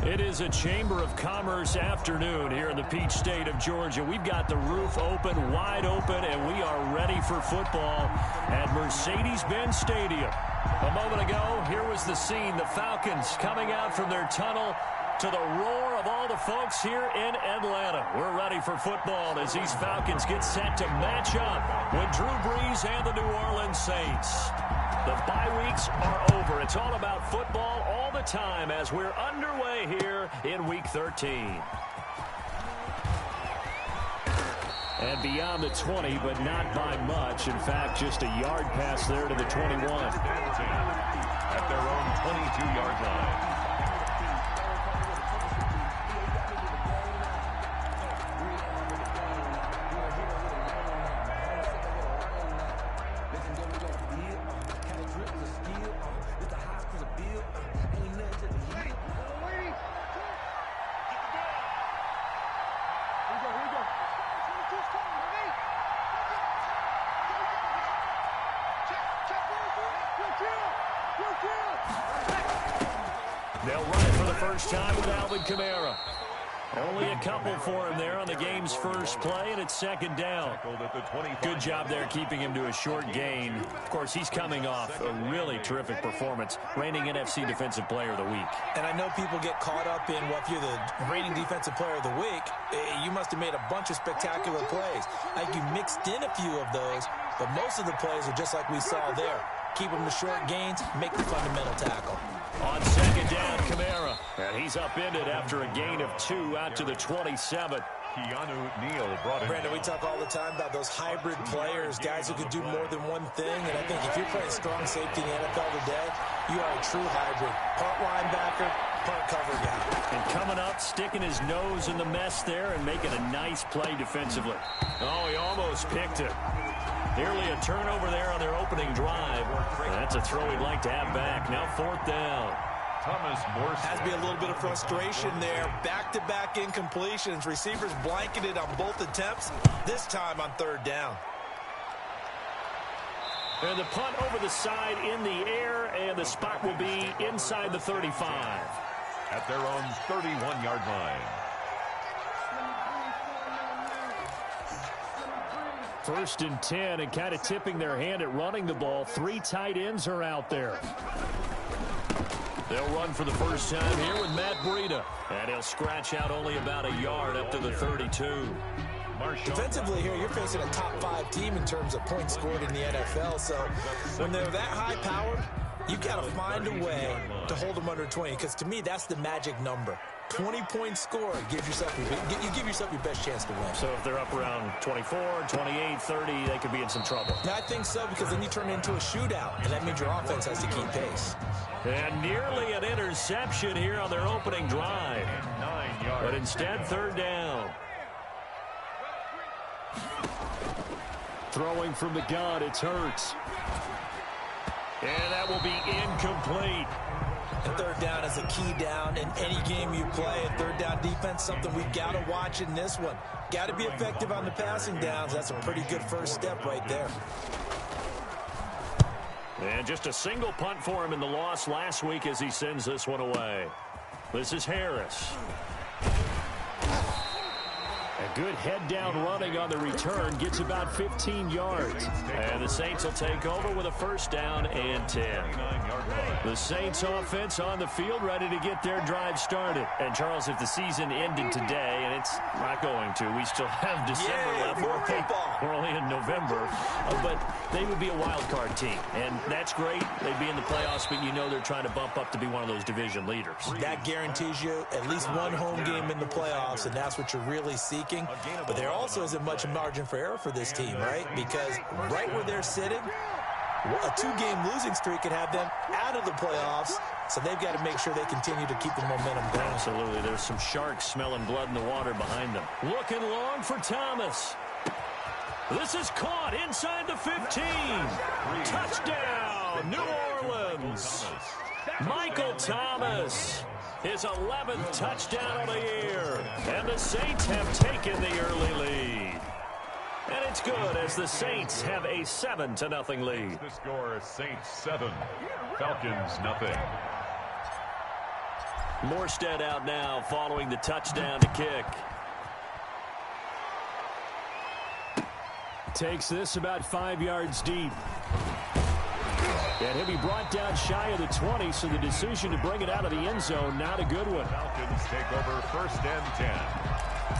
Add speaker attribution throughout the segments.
Speaker 1: It is a Chamber of Commerce afternoon here in the Peach State of Georgia. We've got the roof open, wide open, and we are ready for football at Mercedes-Benz Stadium. A moment ago, here was the scene. The Falcons coming out from their tunnel to the roar of all the folks here in Atlanta. We're ready for football as these Falcons get set to match up with Drew Brees and the New Orleans Saints. The bye weeks are over. It's all about football all the time as we're underway here in Week 13. And beyond the 20, but not by much. In fact, just a yard pass there to the 21.
Speaker 2: At their own 22-yard line.
Speaker 1: They'll run it for the first time with only a couple for him there on the game's first play, and it's second down. Good job there keeping him to a short gain. Of course, he's coming off a really terrific performance, reigning NFC Defensive Player of the Week.
Speaker 3: And I know people get caught up in, well, if you're the reigning Defensive Player of the Week, you must have made a bunch of spectacular plays. I think you mixed in a few of those, but most of the plays are just like we saw there. Keep them to short gains, make the fundamental tackle.
Speaker 1: On second down, Kamara. And he's upended after a gain of 2 out to the 27.
Speaker 2: Keanu Neal brought it.
Speaker 3: Brandon, we talk all the time about those hybrid players, guys who can do more than one thing. And I think if you're playing strong safety in the NFL today, you are a true hybrid. Part linebacker, part cover guy.
Speaker 1: And coming up, sticking his nose in the mess there and making a nice play defensively. Oh, he almost picked it. Nearly a turnover there on their opening drive. That's a throw he'd like to have back. Now fourth down.
Speaker 2: Thomas Morse.
Speaker 3: Has to be a little bit of frustration there. Back-to-back incompletions. Receivers blanketed on both attempts. This time on third down.
Speaker 1: And the punt over the side in the air, and the spot will be inside the 35.
Speaker 2: At their own 31-yard line.
Speaker 1: First and 10, and kind of tipping their hand at running the ball. 3 tight ends are out there. They'll run for the first time here with Matt Breida. And he'll scratch out only about a yard up to the 32.
Speaker 3: Defensively here, you're facing a top-5 team in terms of points scored in the NFL. So when they're that high-powered, you've got to find a way to hold them under 20. Because to me, that's the magic number. 20-point score gives yourself you give yourself your best chance to win.
Speaker 1: So if they're up around 24, 28, 30, they could be in some trouble.
Speaker 3: Yeah, I think so, because then you turn it into a shootout, and that means your offense has to keep pace.
Speaker 1: And nearly an interception here on their opening drive.
Speaker 2: 9 yards.
Speaker 1: But instead, third down. Throwing from the gun, it's Hurts. And that will be incomplete.
Speaker 3: And third down is a key down in any game you play. And third down defense, something we've got to watch in this one. Got to be effective on the passing downs. That's a pretty good first step right there.
Speaker 1: And just a single punt for him in the loss last week as he sends this one away. This is Harris. A good head-down running on the return. Gets about 15 yards. And the Saints will take over with a first down and 10. The Saints offense on the field, ready to get their drive started. And, Charles, if the season ended today, and it's not going to, we still have December left.
Speaker 3: More football.
Speaker 1: We're only in November. But they would be a wild card team. And that's great. They'd be in the playoffs, but you know they're trying to bump up to be one of those division leaders.
Speaker 3: That guarantees you at least one home game in the playoffs, and that's what you're really seeking. But there also isn't much margin for error for this team, right? Because right where they're sitting, a 2-game losing streak could have them out of the playoffs. So they've got to make sure they continue to keep the momentum going.
Speaker 1: Absolutely. There's some sharks smelling blood in the water behind them. Looking long for Thomas. This is caught inside the 15. Touchdown, New Orleans. Michael Thomas. His 11th touchdown of the year. And the Saints have taken the early lead. And it's good as the Saints have a 7-0 lead.
Speaker 2: The score is Saints 7, Falcons nothing.
Speaker 1: Morstead out now following the touchdown to kick. Takes this about 5 yards deep. And he'll be brought down shy of the 20, so the decision to bring it out of the end zone, not a good one.
Speaker 2: Falcons take over 1st and 10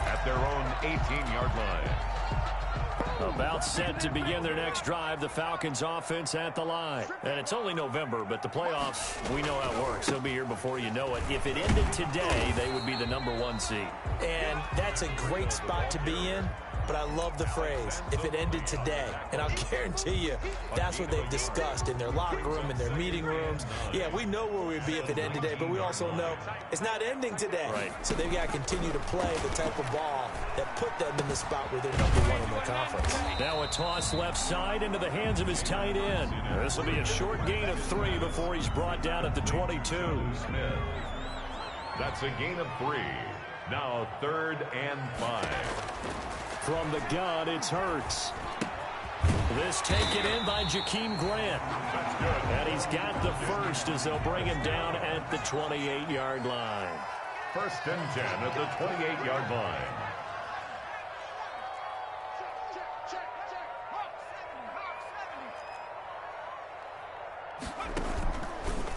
Speaker 2: at their own 18-yard line.
Speaker 1: About set to begin their next drive, the Falcons offense at the line. And it's only November, but the playoffs, we know how it works. They'll be here before you know it. If it ended today, they would be the #1 seed.
Speaker 3: And that's a great spot to be in. But I love the phrase, if it ended today. And I'll guarantee you, that's what they've discussed in their locker room, in their meeting rooms. Yeah, we know where we'd be if it ended today, but we also know it's not ending today.
Speaker 1: Right.
Speaker 3: So they've got to continue to play the type of ball that put them in the spot where they're #1 in their conference.
Speaker 1: Now a toss left side into the hands of his tight end. This will be a short gain of 3 before he's brought down at the 22.
Speaker 2: Smith. That's a gain of 3. Now 3rd and 5.
Speaker 1: From the gun, it's Hurts. This taken in by Jakeem Grant.
Speaker 2: That's good.
Speaker 1: And he's got the first as they'll bring him down at the 28-yard line.
Speaker 2: 1st and 10 at the 28-yard line.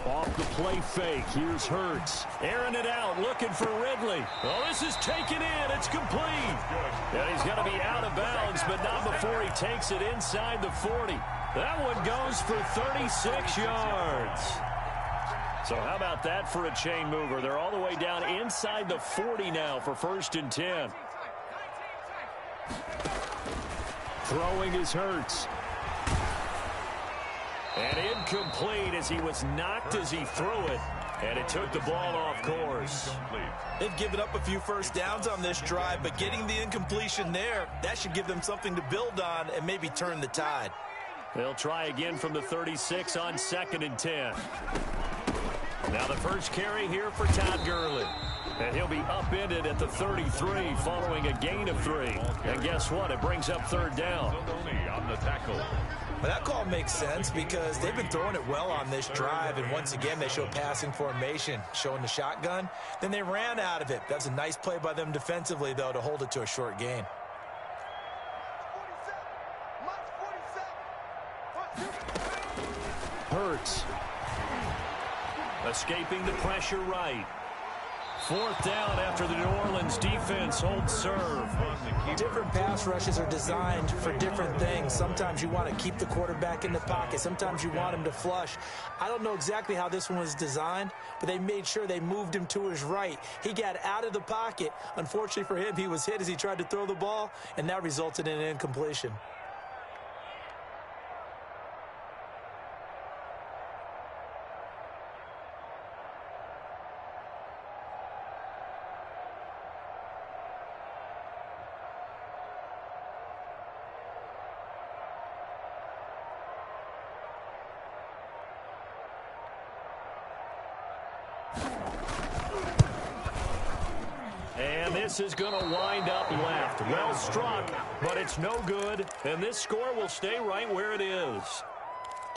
Speaker 1: Off the play fake, here's Hurts. Airing it out, looking for Ridley. Oh, this is taken in. It's complete. And he's going to be out of bounds, but not before he takes it inside the 40. That one goes for 36 yards. So how about that for a chain mover? They're all the way down inside the 40 now for 1st and 10. Throwing is Hurts. And incomplete as he was knocked as he threw it. And it took the ball off course.
Speaker 3: They've given up a few first downs on this drive, but getting the incompletion there, that should give them something to build on and maybe turn the tide.
Speaker 1: They'll try again from the 36 on 2nd and 10. Now the first carry here for Todd Gurley. And he'll be upended at the 33 following a gain of 3. And guess what? It brings up 3rd down.
Speaker 2: On the tackle.
Speaker 3: But that call makes sense because they've been throwing it well on this drive, and once again they show passing formation, showing the shotgun. Then they ran out of it. That's a nice play by them defensively, though, to hold it to a short gain.
Speaker 1: Hurts. Escaping the pressure right. 4th down after the New Orleans defense holds serve.
Speaker 3: Different pass rushes are designed for different things. Sometimes you want to keep the quarterback in the pocket. Sometimes you want him to flush. I don't know exactly how this one was designed, but they made sure they moved him to his right. He got out of the pocket. Unfortunately for him, he was hit as he tried to throw the ball, and that resulted in an incompletion.
Speaker 1: And this is going to wind up left. Well struck, but it's no good. And this score will stay right where it is.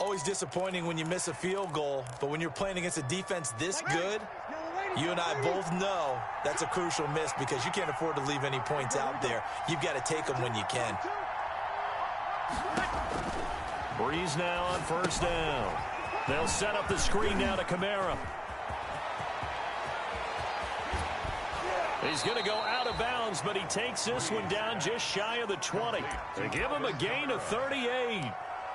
Speaker 3: Always disappointing when you miss a field goal, but when you're playing against a defense this good, you and I both know that's a crucial miss because you can't afford to leave any points out there. You've got to take them when you can.
Speaker 1: Breeze now on 1st down. They'll set up the screen now to Kamara. He's going to go out of bounds, but he takes this one down just shy of the 20. They give him a gain of 38.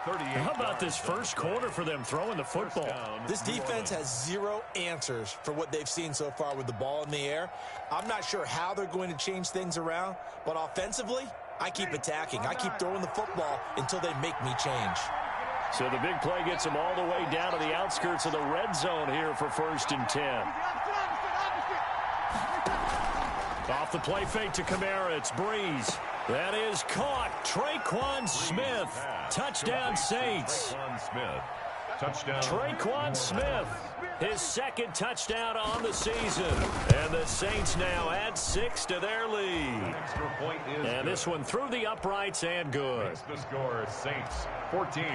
Speaker 1: How about this first quarter for them throwing the football?
Speaker 3: This defense has 0 answers for what they've seen so far with the ball in the air. I'm not sure how they're going to change things around, but offensively, I keep attacking. I keep throwing the football until they make me change.
Speaker 1: So the big play gets them all the way down to the outskirts of the red zone here for 1st and 10. Off the play fake to Kamara, it's Breeze. That is caught. Traquan Smith. Touchdown, Saints. Traquan Smith, his 2nd touchdown on the season. And the Saints now add 6 to their lead. And this one through the uprights and good.
Speaker 2: The score, Saints 14.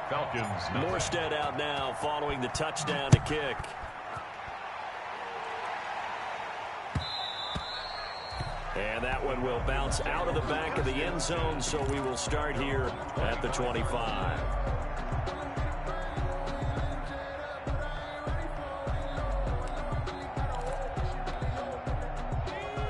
Speaker 2: Falcons.
Speaker 1: Morstead out now following the touchdown to kick. And that one will bounce out of the back of the end zone, so we will start here at the 25.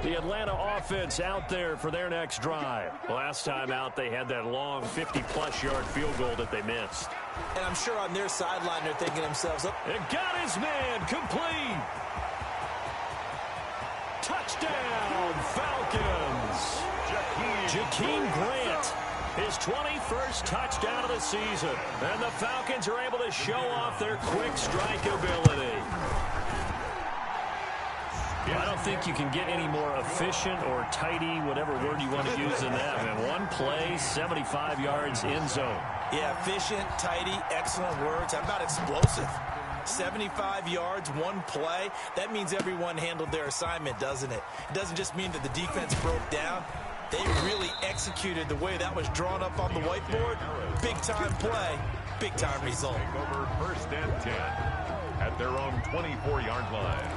Speaker 1: The Atlanta offense out there for their next drive. Last time out, they had that long 50-plus yard field goal that they missed.
Speaker 3: And I'm sure on their sideline they're thinking to themselves, oh.
Speaker 1: It got his man complete. Touchdown, Falcons. Jakeem Grant, his 21st touchdown of the season. And the Falcons are able to show off their quick strike ability. I don't think you can get any more efficient or tidy, whatever word you want to use in that. And one play, 75 yards in zone.
Speaker 3: Yeah, efficient, tidy, excellent words. How about explosive? 75 yards, one play. That means everyone handled their assignment, doesn't it? It doesn't just mean that the defense broke down. They really executed the way that was drawn up on the whiteboard. Big-time play, big-time result.
Speaker 2: Over 1st and 10 at their own 24-yard line.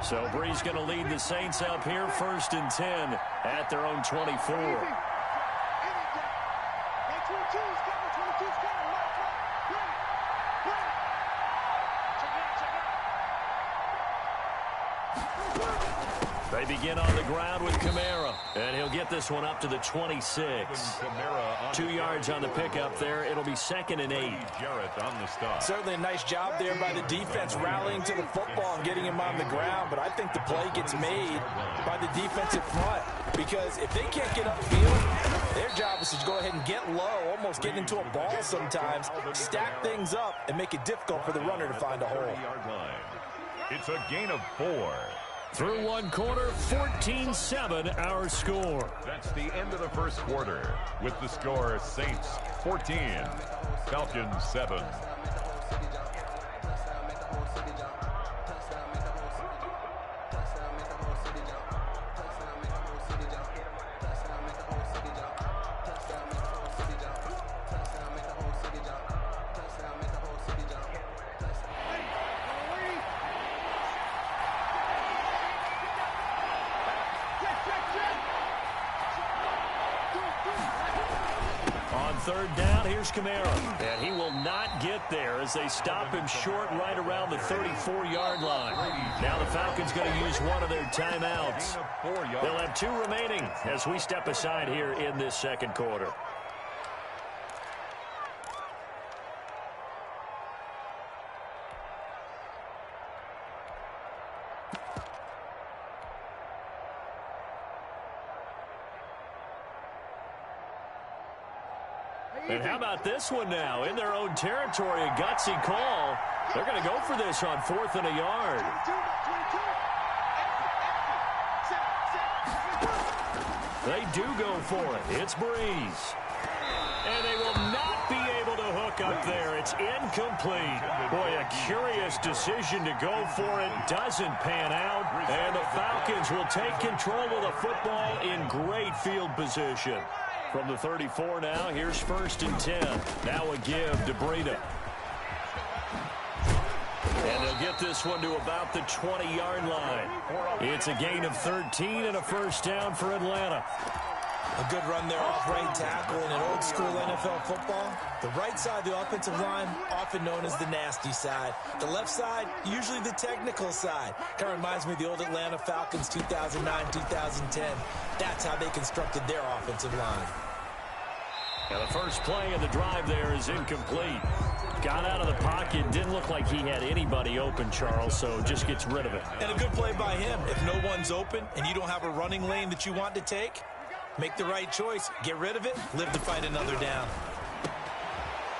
Speaker 1: So Bree's going to lead the Saints up here, 1st and 10 at their own 24. They begin on the ground with Kamara, and he'll get this one up to the 26. 2 yards on the pickup there. It'll be 2nd and 8.
Speaker 2: Jarrett on the stop.
Speaker 3: Certainly a nice job there by the defense rallying to the football and getting him on the ground, but I think the play gets made by the defensive front because if they can't get upfield, their job is to go ahead and get low, almost get into a ball sometimes, stack things up, and make it difficult for the runner to find a hole.
Speaker 2: It's a gain of 4.
Speaker 1: Through one quarter, 14-7 our score.
Speaker 2: That's the end of the first quarter with the score Saints 14, Falcons 7.
Speaker 1: Third down, here's Kamara. And he will not get there as they stop him short right around the 34-yard line. Now the Falcons going to use one of their timeouts. They'll have 2 remaining as we step aside here in this second quarter. And how about this one now? In their own territory, a gutsy call. They're going to go for this on 4th and a yard. They do go for it. It's Breeze. And they will not be able to hook up there. It's incomplete. Boy, a curious decision to go for it. Doesn't pan out. And the Falcons will take control of the football in great field position. From the 34 now, here's 1st and 10. Now a give to Breida. And they'll get this one to about the 20-yard line. It's a gain of 13 and a first down for Atlanta.
Speaker 3: A good run there off right tackle in an old-school NFL football. The right side of the offensive line, often known as the nasty side. The left side, usually the technical side. Kind of reminds me of the old Atlanta Falcons 2009-2010. That's how they constructed their offensive line.
Speaker 1: Now the first play of the drive there is incomplete. Got out of the pocket, didn't look like he had anybody open, Charles, so just gets rid of it.
Speaker 3: And a good play by him. If no one's open and you don't have a running lane that you want to take, make the right choice. Get rid of it. Live to fight another down.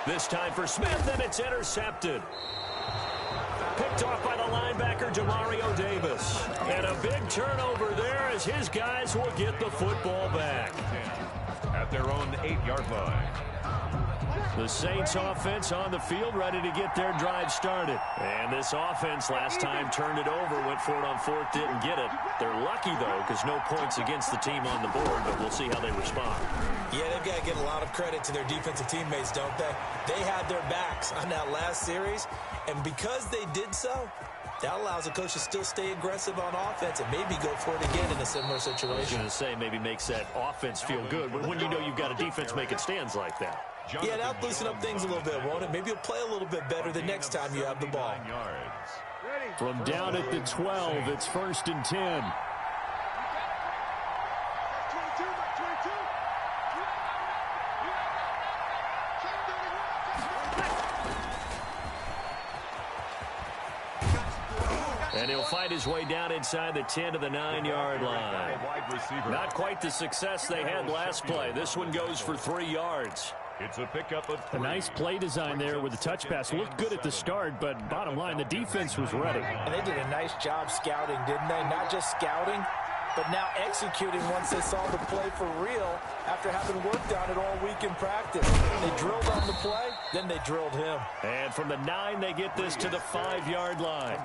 Speaker 1: This time for Smith, and it's intercepted. Picked off by the linebacker, Demario Davis. And a big turnover there as his guys will get the football back.
Speaker 2: At their own 8-yard line.
Speaker 1: The Saints offense on the field, ready to get their drive started. And this offense last time turned it over, went for it on fourth, didn't get it. They're lucky, though, because no points against the team on the board, but we'll see how they respond.
Speaker 3: Yeah, they've got to give a lot of credit to their defensive teammates, don't they? They had their backs on that last series, and because they did so, that allows the coach to still stay aggressive on offense and maybe go for it again in a similar situation.
Speaker 1: I was going to say maybe makes that offense feel good, but when you know you've got a defense making stands like that.
Speaker 3: Yeah, that'll loosen up things a little bit, won't it? Maybe you'll play a little bit better the next time you have the ball.
Speaker 1: From down at the 12, it's 1st and 10. And he'll fight his way down inside the 10 to the 9-yard line. Not quite the success they had last play. This one goes for 3 yards.
Speaker 2: It's a pickup of 3.
Speaker 4: A nice play design there with the touch pass. Looked good at the start, but bottom line, the defense was ready.
Speaker 3: And they did a nice job scouting, didn't they? Not just scouting, but now executing once they saw the play for real after having worked on it all week in practice. They drilled on the play, then they drilled him.
Speaker 1: And from the 9, they get this to the 5-yard line.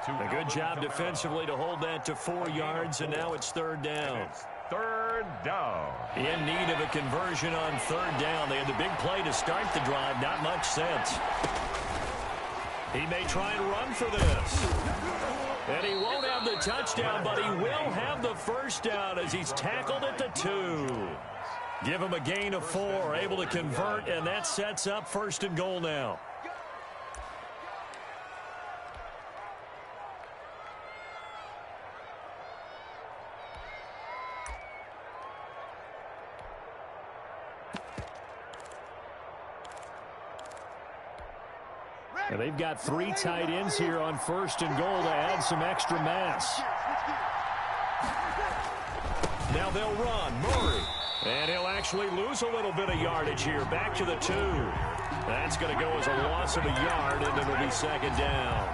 Speaker 1: A good job defensively to hold that to 4 yards, and now it's 3rd down.
Speaker 2: Third down.
Speaker 1: In need of a conversion on 3rd down. They had the big play to start the drive. Not much sense. He may try and run for this. And he won't have the touchdown, but he will have the 1st down as he's tackled at the 2. Give him a gain of 4, able to convert, and that sets up 1st and goal now.
Speaker 4: Now they've got 3 tight ends here on 1st and goal to add some extra mass.
Speaker 1: Now they'll run. Murray. And he'll actually lose a little bit of yardage here. Back to the 2. That's going to go as a loss of a yard, and it'll be 2nd down.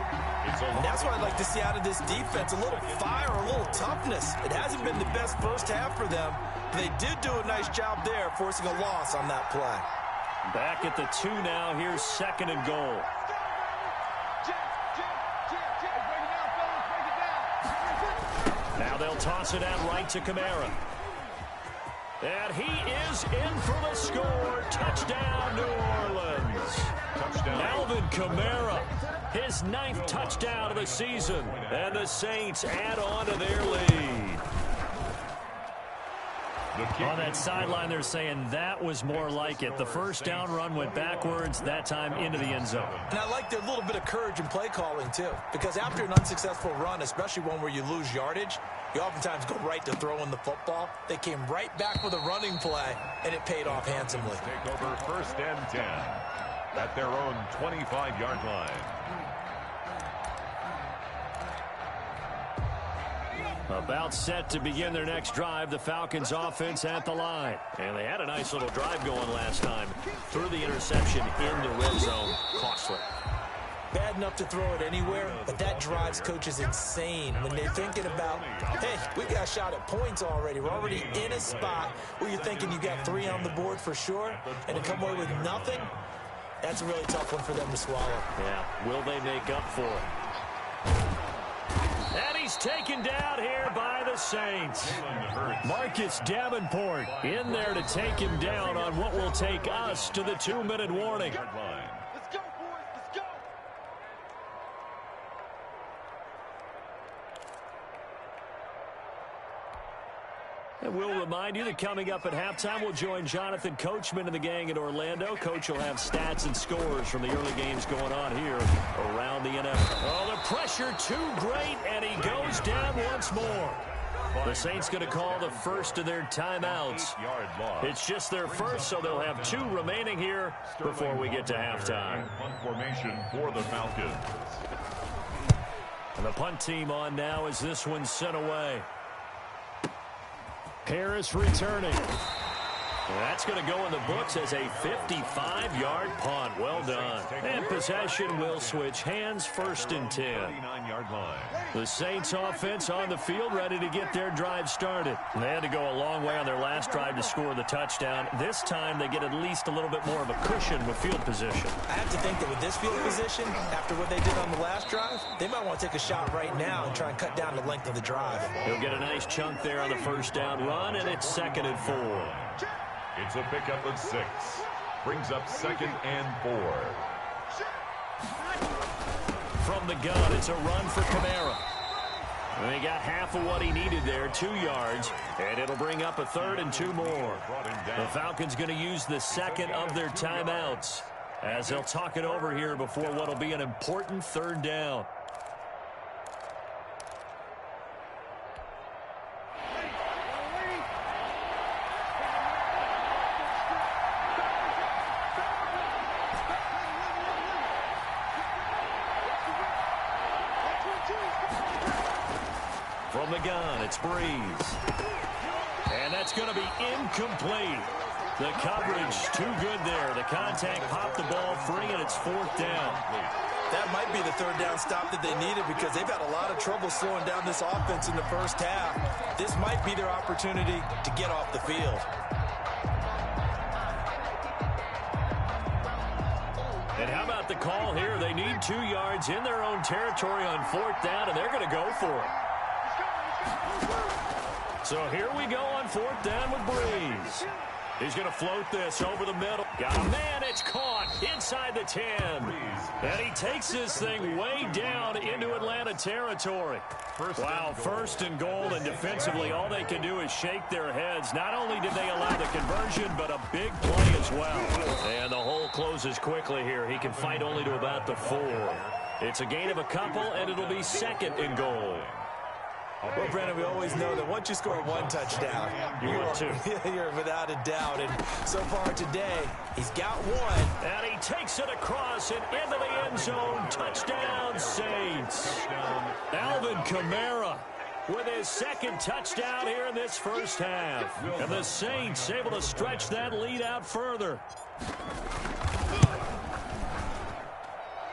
Speaker 3: And that's what I'd like to see out of this defense. A little fire, a little toughness. It hasn't been the best first half for them. They did do a nice job there, forcing a loss on that play.
Speaker 1: Back at the 2 now. Here's 2nd and goal. Now they'll toss it out right to Kamara. And he is in for the score. Touchdown, New Orleans.
Speaker 2: Touchdown.
Speaker 1: Alvin Kamara, his 9th touchdown of the season. And the Saints add on to their lead.
Speaker 4: On that sideline, they're saying that was more like it. The 1st down run went backwards, that time into the end zone.
Speaker 3: And I like their little bit of courage in play calling, too. Because after an unsuccessful run, especially one where you lose yardage, you oftentimes go right to throwing the football. They came right back with a running play, and it paid off handsomely.
Speaker 2: Take over 1st and 10 at their own 25-yard line.
Speaker 1: About set to begin their next drive, the Falcons offense at the line. And they had a nice little drive going last time. Threw the interception in the red zone. Costly.
Speaker 3: Bad enough to throw it anywhere, but that drives coaches insane when they're thinking about, hey, we got a shot at points already. We're already in a spot where you're thinking you got 3 on the board for sure, and to come away with nothing, that's a really tough one for them to swallow.
Speaker 1: Yeah, will they make up for it? And he's taken down here by the Saints. Marcus Davenport in there to take him down on what will take us to the 2-minute warning.
Speaker 5: Let's go, boys. Let's go.
Speaker 1: And we'll remind you that coming up at halftime, we'll join Jonathan Coachman and the gang in Orlando. Coach will have stats and scores from the early games going on here around the NFL. Oh, the pressure too great, and he goes down once more. The Saints going to call the first of their timeouts. It's just their first, so they'll have 2 remaining here before we get to halftime.
Speaker 2: Punt formation for the Falcons.
Speaker 1: And the punt team on now as this one's sent away.
Speaker 4: Harris returning.
Speaker 1: That's going to go in the books as a 55-yard punt. Well done. And possession will switch hands, 1st and 10. The Saints offense on the field, ready to get their drive started. They had to go a long way on their last drive to score the touchdown. This time they get at least a little bit more of a cushion with field position.
Speaker 3: I have to think that with this field position, after what they did on the last drive, they might want to take a shot right now and try and cut down the length of the drive.
Speaker 1: He'll get a nice chunk there on the 1st down run, and it's 2nd and 4.
Speaker 2: It's a pickup of 6. Brings up 2nd and 4.
Speaker 1: From the gun, it's a run for Kamara. And he got half of what he needed there, 2 yards, and it'll bring up a 3rd and 2 more. The Falcons going to use the 2nd of their timeouts as they'll talk it over here before what will be an important 3rd down. From the gun, it's Breeze. And that's going to be incomplete. The coverage too good there. The contact popped the ball free, and it's 4th down.
Speaker 3: That might be the 3rd down stop that they needed because they've had a lot of trouble slowing down this offense in the 1st half. This might be their opportunity to get off the field.
Speaker 1: And how about the call here? They need 2 yards in their own territory on 4th down, and they're going to go for it. So here we go on 4th down with Breeze. He's going to float this over the middle. Got a man, it's caught inside the 10. And he takes this thing way down into Atlanta territory. Wow, 1st and goal, and defensively all they can do is shake their heads. Not only did they allow the conversion, but a big play as well. And the hole closes quickly here. He can fight only to about the 4. It's a gain of a couple, and it'll be 2nd and goal.
Speaker 3: Well, Brandon, we always know that once you score 1 touchdown, you're without a doubt. And so far today, he's got 1.
Speaker 1: And he takes it across and into the end zone. Touchdown, Saints. Alvin Kamara with his 2nd touchdown here in this 1st half. And the Saints able to stretch that lead out further.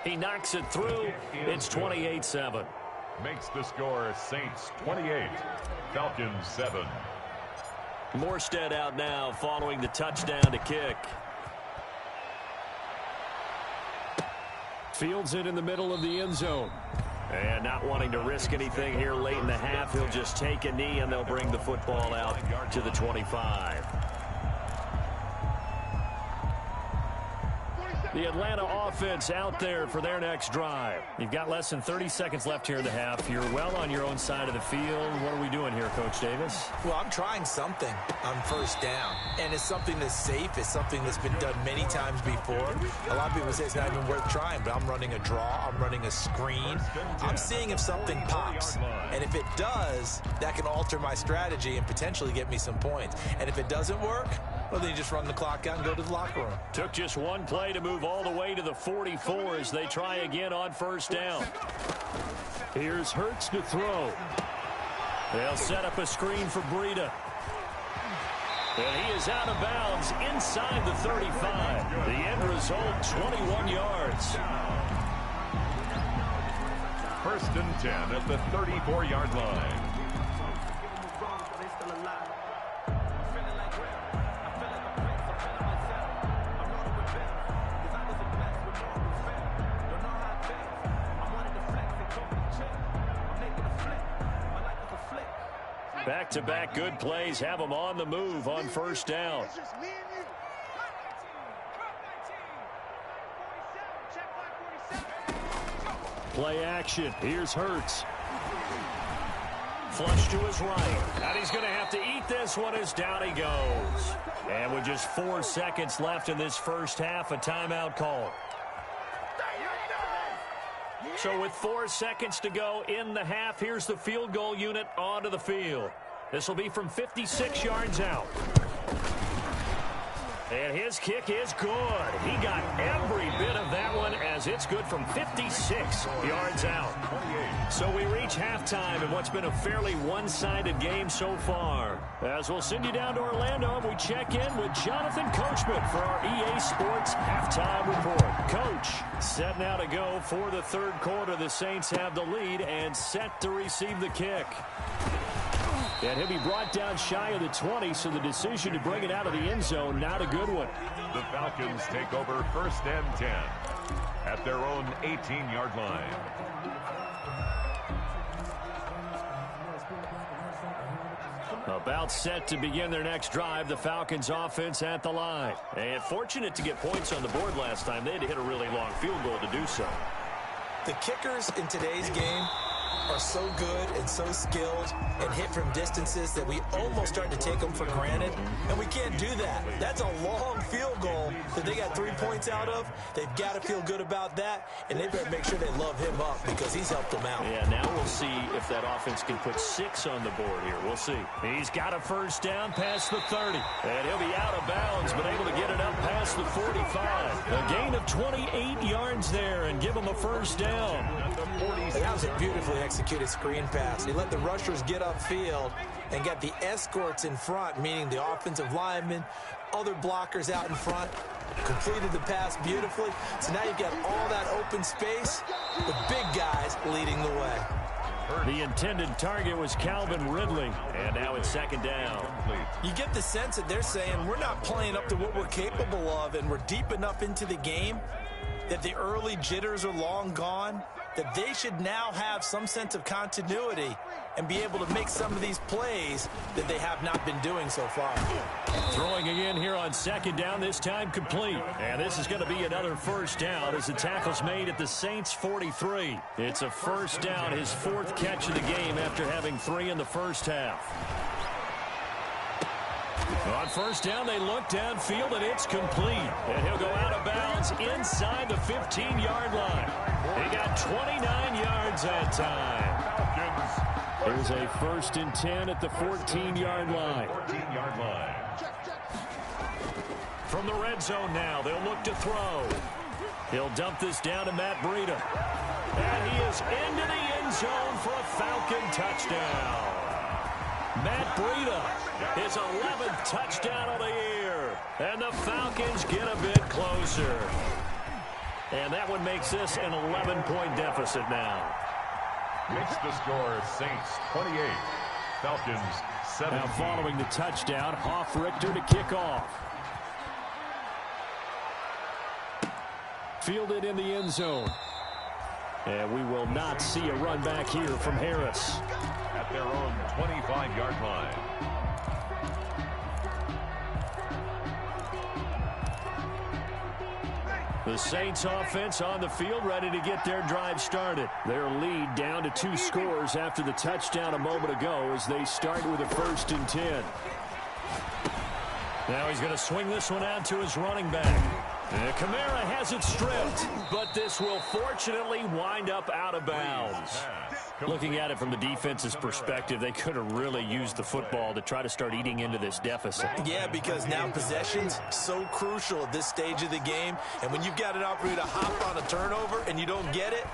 Speaker 1: He knocks it through. It's 28-7.
Speaker 2: Makes the score Saints 28, Falcons 7.
Speaker 1: Morstead out now following the touchdown to kick. Fields it in the middle of the end zone. And not wanting to risk anything here late in the half, he'll just take a knee and they'll bring the football out to the 25. The Atlanta offense out there for their next drive. You've got less than 30 seconds left here in the half. You're well on your own side of the field. What are we doing here, Coach Davis?
Speaker 3: Well, I'm trying something on 1st down. And it's something that's safe. It's something that's been done many times before. A lot of people say it's not even worth trying, but I'm running a draw. I'm running a screen. I'm seeing if something pops. And if it does, that can alter my strategy and potentially get me some points. And if it doesn't work, well, then you just run the clock out and go to the locker room.
Speaker 1: Took just 1 play to move all the way to the 44 as they try again on 1st down. Here's Hurts to throw. They'll set up a screen for Breida. And he is out of bounds inside the 35. The end result, 21 yards.
Speaker 2: 1st and 10 at the 34-yard line.
Speaker 1: Back-to-back good plays have them on the move on 1st down. Play action. Here's Hurts. Flush to his right. And he's going to have to eat this one as down he goes. And with just 4 seconds left in this 1st half, a timeout call. So with 4 seconds to go in the half, here's the field goal unit onto the field. This will be from 56 yards out. And his kick is good. He got every bit of that one as it's good from 56 yards out. So we reach halftime in what's been a fairly one-sided game so far. As we'll send you down to Orlando, and we check in with Jonathan Coachman for our EA Sports Halftime Report. Coach, set now to go for the third quarter. The Saints have the lead and set to receive the kick. And he'll be brought down shy of the 20, so the decision to bring it out of the end zone, not a good one.
Speaker 2: The Falcons take over 1st and 10 at their own 18-yard line.
Speaker 1: About set to begin their next drive, the Falcons offense at the line. And fortunate to get points on the board last time. They had to hit a really long field goal to do so.
Speaker 3: The kickers in today's game are so good and so skilled and hit from distances that we almost start to take them for granted, and we can't do that. That's a long field goal that they got 3 points out of. They've got to feel good about that, and they better make sure they love him up because he's helped them out.
Speaker 1: Yeah, now we'll see if that offense can put 6 on the board here. We'll see. He's got a first down past the 30, and he'll be out of bounds, but able to get it up past the 45. A gain of 28 yards there and give him a first down.
Speaker 3: That was a beautifully executed screen pass. He let the rushers get upfield and got the escorts in front, meaning the offensive linemen, other blockers out in front, completed the pass beautifully. So now you've got all that open space, the big guys leading the way.
Speaker 1: The intended target was Calvin Ridley, and now it's second down.
Speaker 3: You get the sense that they're saying we're not playing up to what we're capable of, and we're deep enough into the game that the early jitters are long gone, that they should now have some sense of continuity and be able to make some of these plays that they have not been doing so far.
Speaker 1: Throwing again here on second down, this time complete. And this is going to be another first down as the tackle's made at the Saints' 43. It's a first down, his 4th catch of the game after having 3 in the first half. On first down, they look downfield, and it's complete. And he'll go out of bounds inside the 15-yard line. He got 29 yards that time. Here's a 1st and 10 at the 14-yard line.
Speaker 2: 14-yard line.
Speaker 1: From the red zone now, they'll look to throw. He'll dump this down to Matt Breida. And he is into the end zone for a Falcon touchdown. Matt Breida, his 11th touchdown of the year. And the Falcons get a bit closer. And that one makes this an 11-point deficit now.
Speaker 2: Makes the score Saints 28, Falcons 17.
Speaker 1: Now following the touchdown, Hoff-Richter to kick off. Fielded in the end zone. And we will not see a run back here from Harris.
Speaker 2: At their own 25-yard line.
Speaker 1: The Saints offense on the field, ready to get their drive started. Their lead down to 2 scores after the touchdown a moment ago as they start with a 1st and 10. Now he's going to swing this one out to his running back. And Kamara has it stripped, but this will fortunately wind up out of bounds. Looking at it from the defense's perspective, they could have really used the football to try to start eating into this deficit.
Speaker 3: Yeah, because now possession's so crucial at this stage of the game. And when you've got an opportunity to hop on a turnover and you don't get it,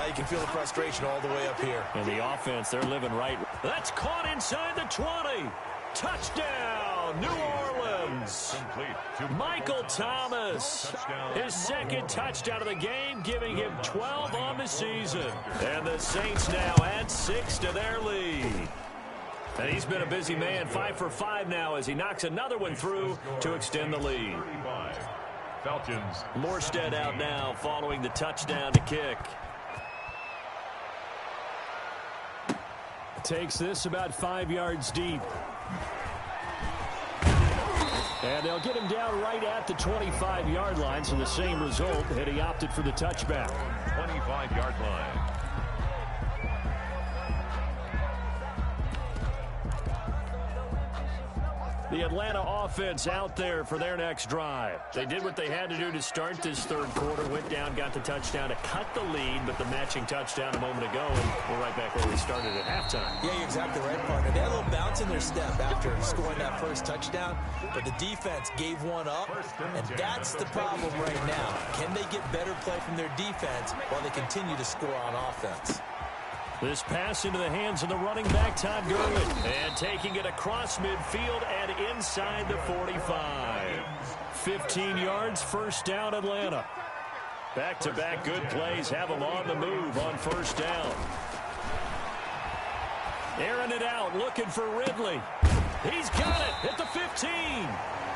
Speaker 3: you can feel the frustration all the way up here.
Speaker 1: And the offense, they're living right. That's caught inside the 20. Touchdown, New Orleans. Michael Thomas, his 2nd touchdown of the game, giving him 12 on the season. And the Saints now add 6 to their lead. And he's been a busy man, 5 for 5 now as he knocks another one through to extend the lead.
Speaker 2: Falcons.
Speaker 1: Morstead out now following the touchdown to kick. Takes this about 5 yards deep. And they'll get him down right at the 25-yard line, so the same result had he opted for the touchback.
Speaker 2: 25-yard line.
Speaker 1: The Atlanta offense out there for their next drive. They did what they had to do to start this third quarter, went down, got the touchdown to cut the lead, but the matching touchdown a moment ago, and we're right back where we started at halftime.
Speaker 3: Yeah, you're exactly right, partner. They had a little bounce in their step after scoring that first touchdown, but the defense gave one up, and that's the problem right now. Can they get better play from their defense while they continue to score on offense?
Speaker 1: This pass into the hands of the running back, Todd Gurley. And taking it across midfield and inside the 45. 15 yards, first down, Atlanta. Back-to-back good plays have them on the move on first down. Airing it out, looking for Ridley. He's got it at the 15.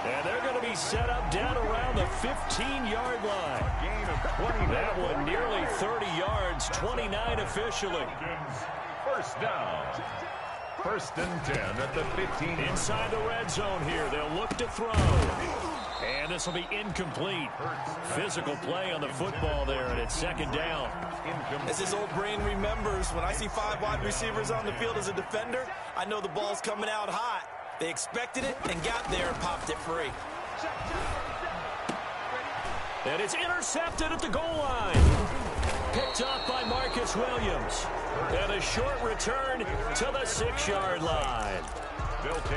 Speaker 1: And they're going to be set up down around the 15-yard line. That one nearly 30 yards, 29 officially.
Speaker 2: First down. First and 10 at the 15.
Speaker 1: Inside the red zone here, they'll look to throw. And this will be incomplete. Physical play on the football there, and it's second down.
Speaker 3: As his old brain remembers, when I see 5 wide receivers on the field as a defender, I know the ball's coming out hot. They expected it and got there and popped it free.
Speaker 1: And it's intercepted at the goal line. Picked up by Marcus Williams. And a short return to the 6-yard line.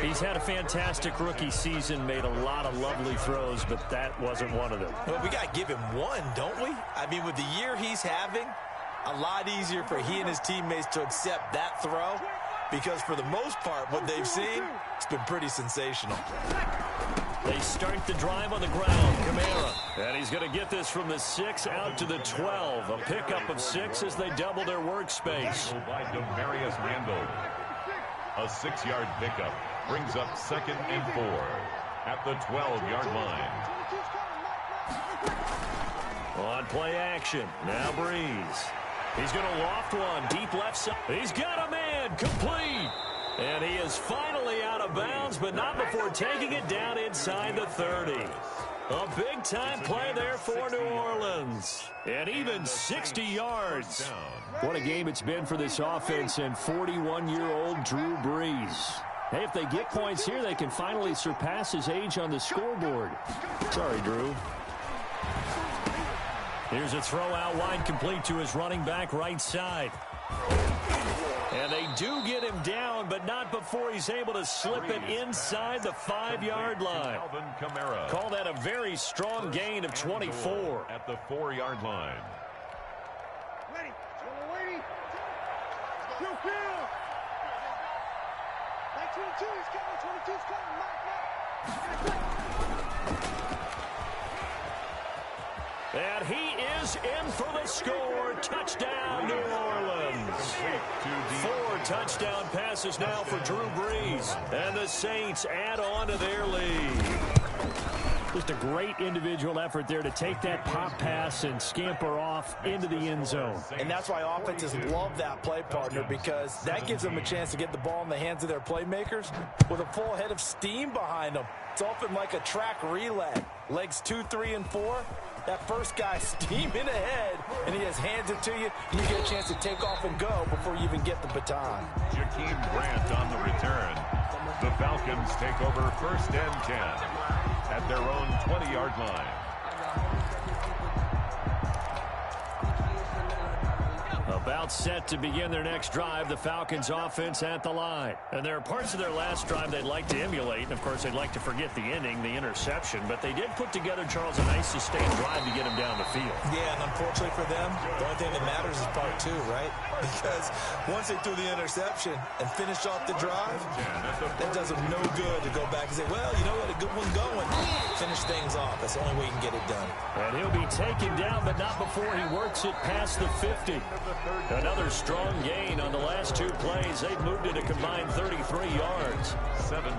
Speaker 1: He's had a fantastic rookie season, made a lot of lovely throws, but that wasn't one of them.
Speaker 3: Well, we got to give him one, don't we? I mean, with the year he's having, a lot easier for he and his teammates to accept that throw, because for the most part, what they've seen, it's been pretty sensational.
Speaker 1: They start the drive on the ground. Kamara. And he's going to get this from the 6 out to the 12. A pickup of 6 as they double their workspace.
Speaker 2: By Demarius Randall. A 6-yard pickup brings up second and 4 at the 12-yard line.
Speaker 1: On play action. Now Breeze. He's going to loft one deep left side. He's got a man complete. And he is finally out of bounds, but not before taking it down inside the 30. A big-time play there for New Orleans. And even 60 yards. What a game it's been for this offense and 41-year-old Drew Brees. Hey, if they get points here, they can finally surpass his age on the scoreboard. Sorry, Drew. Here's a throw out wide, complete to his running back right side. And they do get him down, but not before he's able to slip it inside the 5-yard line. Call that a very strong gain of 24.
Speaker 2: At the 4-yard line.
Speaker 5: Ready. 22, he's coming. 22's coming. Mike.
Speaker 1: And he is in for the score. Touchdown, New Orleans. 4 touchdown passes now for Drew Brees. And the Saints add on to their lead. Just a great individual effort there to take that pop pass and scamper off into the end zone.
Speaker 3: And that's why offenses love that play, partner, because that gives them a chance to get the ball in the hands of their playmakers with a full head of steam behind them. It's often like a track relay. Legs 2, 3, and 4. That first guy steaming ahead, and he just hands it to you, and you get a chance to take off and go before you even get the baton.
Speaker 2: Jakeem Grant on the return. The Falcons take over first and 10 at their own 20-yard line.
Speaker 1: About set to begin their next drive, the Falcons offense at the line. And there are parts of their last drive they'd like to emulate. And, of course, they'd like to forget the ending, the interception. But they did put together, Charles, a nice sustained drive to get him down the field.
Speaker 3: Yeah, and unfortunately for them, the only thing that matters is part 2, right? Because once they threw the interception and finished off the drive, that does them no good to go back and say, well, you know, we had a good one going. Finish things off. That's the only way you can get it done.
Speaker 1: And he'll be taken down, but not before he works it past the 50. Another strong gain on the last 2 plays. They've moved it a combined 33 yards.
Speaker 2: 17.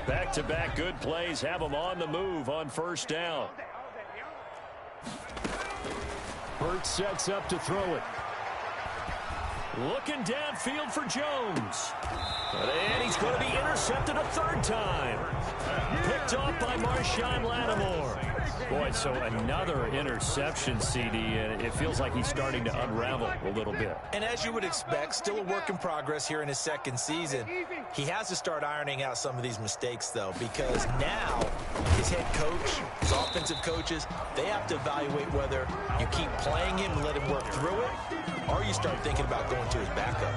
Speaker 1: Back-to-back good plays have them on the move on first down. Burt sets up to throw it. Looking downfield for Jones. And he's going to be intercepted a 3rd time. Picked off by Marshawn Lattimore.
Speaker 4: Boy, so another interception, CD, and it feels like he's starting to unravel a little bit.
Speaker 3: And as you would expect, still a work in progress here in his second season. He has to start ironing out some of these mistakes, though, because now his head coach, his offensive coaches, they have to evaluate whether you keep playing him and let him work through it, or you start thinking about going to his backup.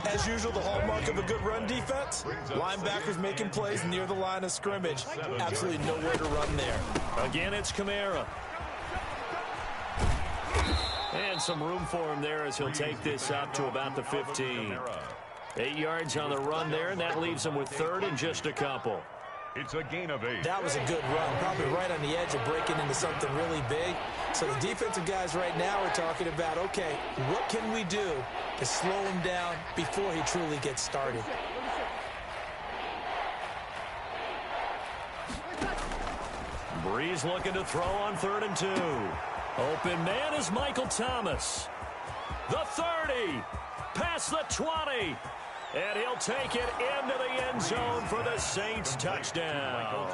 Speaker 3: As usual, the hallmark of a good run defense, linebackers making plays near the line of scrimmage. Absolutely nowhere to run there.
Speaker 4: Again, it's Kamara. And some room for him there as he'll take this up to about the 15. 8 yards on the run there, and that leaves him with third and just a couple.
Speaker 2: It's a gain of 8.
Speaker 3: That was a good run, probably right on the edge of breaking into something really big. So the defensive guys right now are talking about, okay, what can we do to slow him down before he truly gets started?
Speaker 4: Breeze looking to throw on 3rd and 2. Open man is Michael Thomas. The 30, past the 20. And he'll take it into the end zone for the Saints touchdown.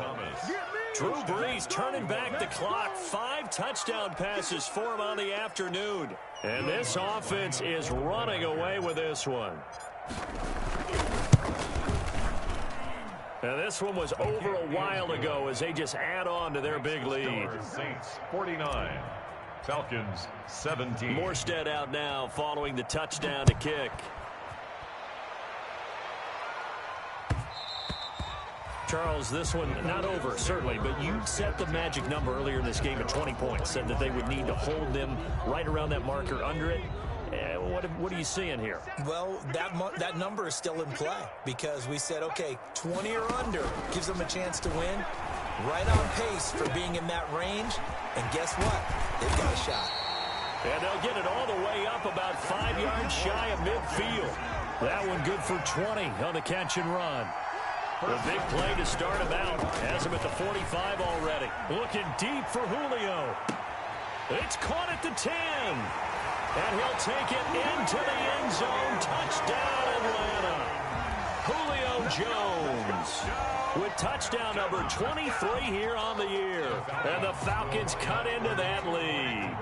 Speaker 4: Drew Brees turning back the clock. 5 touchdown passes for him on the afternoon. And this offense is running away with this one. Now this one was over a while ago as they just add on to their big lead.
Speaker 2: Saints 49, Falcons 17.
Speaker 4: Morstead out now following the touchdown to kick. Charles, this one not over, certainly, but you set the magic number earlier in this game at 20 points, said that they would need to hold them right around that marker under it. What are you seeing here?
Speaker 3: Well, that number is still in play because we said, okay, 20 or under gives them a chance to win. Right on pace for being in that range. And guess what? They've got a shot.
Speaker 4: And they'll get it all the way up about 5 yards shy of midfield. That one good for 20 on the catch and run. The big play to start him out. Has him at the 45 already. Looking deep for Julio. It's caught at the 10. And he'll take it into the end zone. Touchdown, Atlanta. Julio Jones with touchdown number 23 here on the year. And the Falcons cut into that lead.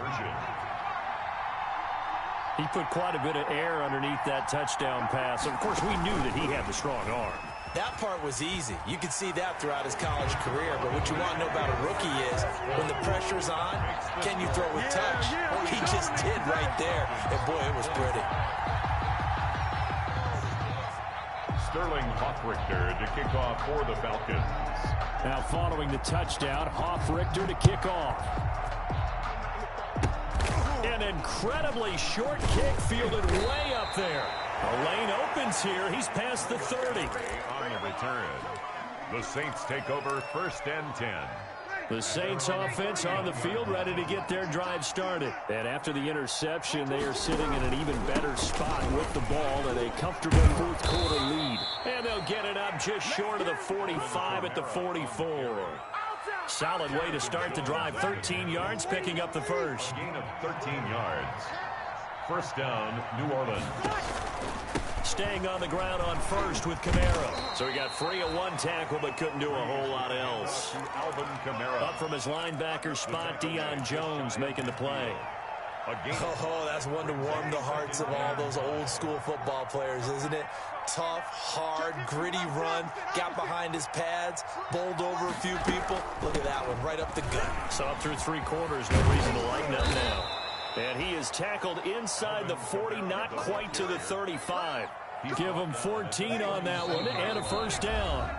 Speaker 4: He put quite a bit of air underneath that touchdown pass. Of course, we knew that he had the strong arm.
Speaker 3: That part was easy. You could see that throughout his college career. But what you want to know about a rookie is when the pressure's on, can you throw with touch? He just did right there. And, boy, it was pretty.
Speaker 2: Sterling Hoffrichter to kick off for the Falcons.
Speaker 4: Now following the touchdown, Hoffrichter to kick off. An incredibly short kick fielded way up there. The lane opens here. He's past the 30.
Speaker 2: On the return, the Saints take over 1st and 10.
Speaker 4: The Saints offense on the field ready to get their drive started. And after the interception, they are sitting in an even better spot with the ball and a comfortable 4th quarter lead. And they'll get it up just short of the 45 at the 44. Solid way to start the drive. 13 yards, picking up the first.
Speaker 2: Gain of 13 yards. 1st down, New Orleans.
Speaker 4: Staying on the ground on first with Kamara. So he got free of one tackle but couldn't do a whole lot else.
Speaker 2: Alvin Kamara.
Speaker 4: Up from his linebacker spot, Deion Jones making the play.
Speaker 3: Oh, that's one to warm the hearts of all those old school football players, isn't it? Tough, hard, gritty run. Got behind his pads, bowled over a few people. Look at that one, right up the gut.
Speaker 4: So up through 3 quarters, no reason to lighten up now. And he is tackled inside the 40, not quite to the 35. Give him 14 on that one and a 1st down.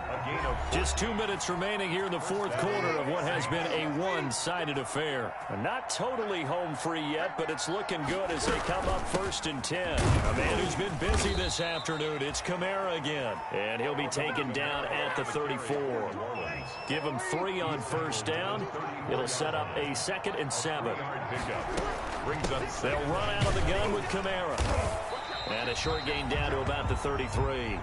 Speaker 4: Just 2 minutes remaining here in the 4th quarter of what has been a one-sided affair. Not totally home free yet, but it's looking good as they come up 1st and 10. A man who's been busy this afternoon, it's Kamara again. And he'll be taken down at the 34. Give him 3 on 1st down. It'll set up a 2nd and 7. They'll run out of the gun with Kamara. And a short gain down to about the 33.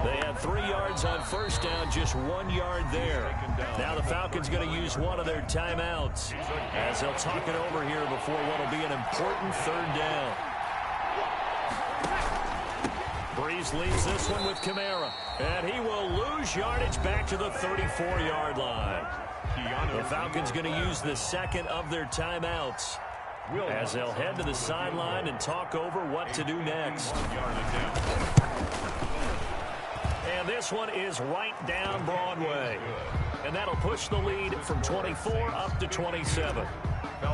Speaker 4: They had 3 yards on 1st down, just 1 yard there. Now the Falcons going to use one of their timeouts as they'll talk it over here before what will be an important 3rd down.
Speaker 1: Breeze leads this one with Kamara. And he will lose yardage back to the 34-yard line. The Falcons going to use the second of their timeouts as they'll head to the sideline and talk over what to do next. And this one is right down Broadway. And that'll push the lead from 24 up to 27.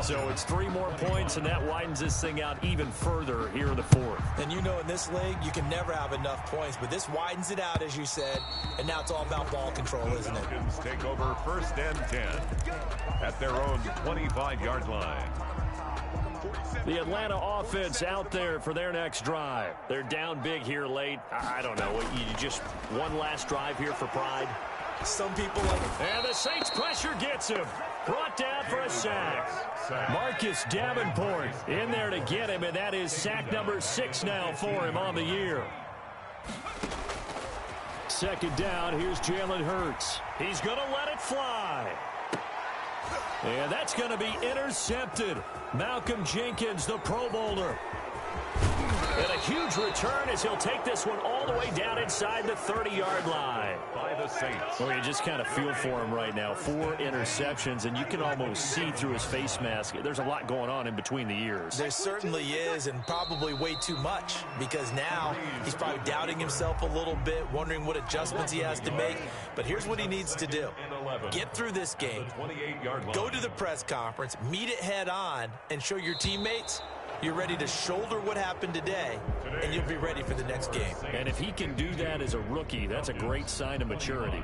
Speaker 1: So it's 3 more points, and that widens this thing out even further here in the fourth.
Speaker 3: And you know in this league, you can never have enough points, but this widens it out, as you said, and now it's all about ball control, isn't it?
Speaker 2: Falcons take over 1st and 10 at their own 25-yard line.
Speaker 1: The Atlanta offense out there for their next drive. They're down big here late. I don't know. You just one last drive here for pride?
Speaker 3: Some people like it.
Speaker 1: And the Saints pressure gets him. Brought down for a sack. Marcus Davenport in there to get him, and that is sack number 6 now for him on the year. 2nd down, here's Jalen Hurts. He's going to let it fly. And that's going to be intercepted. Malcolm Jenkins, the Pro Bowler. And a huge return as he'll take this one all the way down inside the 30-yard line.
Speaker 2: By the Saints.
Speaker 1: Well, you just kind of feel for him right now. 4 interceptions, and you can almost see through his face mask. There's a lot going on in between the ears.
Speaker 3: There certainly is, and probably way too much, because now he's probably doubting himself a little bit, wondering what adjustments he has to make. But here's what he needs to do. Get through this game. Go to the press conference, meet it head on, and show your teammates you're ready to shoulder what happened today, and you'll be ready for the next game.
Speaker 1: And if he can do that as a rookie, that's a great sign of maturity.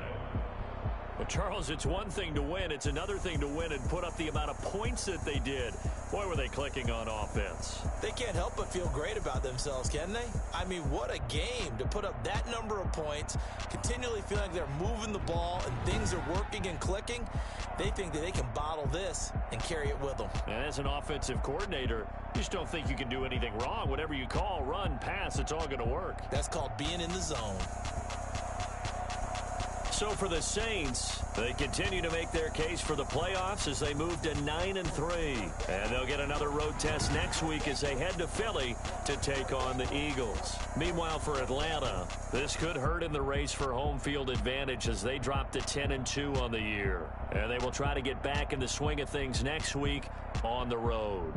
Speaker 1: Well, Charles, it's one thing to win. It's another thing to win and put up the amount of points that they did. Boy, were they clicking on offense.
Speaker 3: They can't help but feel great about themselves, can they? I mean, what a game to put up that number of points, continually feeling like they're moving the ball and things are working and clicking. They think that they can bottle this and carry it with them.
Speaker 1: And as an offensive coordinator, you just don't think you can do anything wrong. Whatever you call, run, pass, it's all going to work.
Speaker 3: That's called being in the zone.
Speaker 1: So for the Saints, they continue to make their case for the playoffs as they move to 9-3. And they'll get another road test next week as they head to Philly to take on the Eagles. Meanwhile, for Atlanta, this could hurt in the race for home field advantage as they drop to 10-2 on the year. And they will try to get back in the swing of things next week on the road.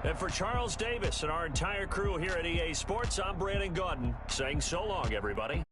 Speaker 1: And for Charles Davis and our entire crew here at EA Sports, I'm Brandon Gaudin saying so long, everybody.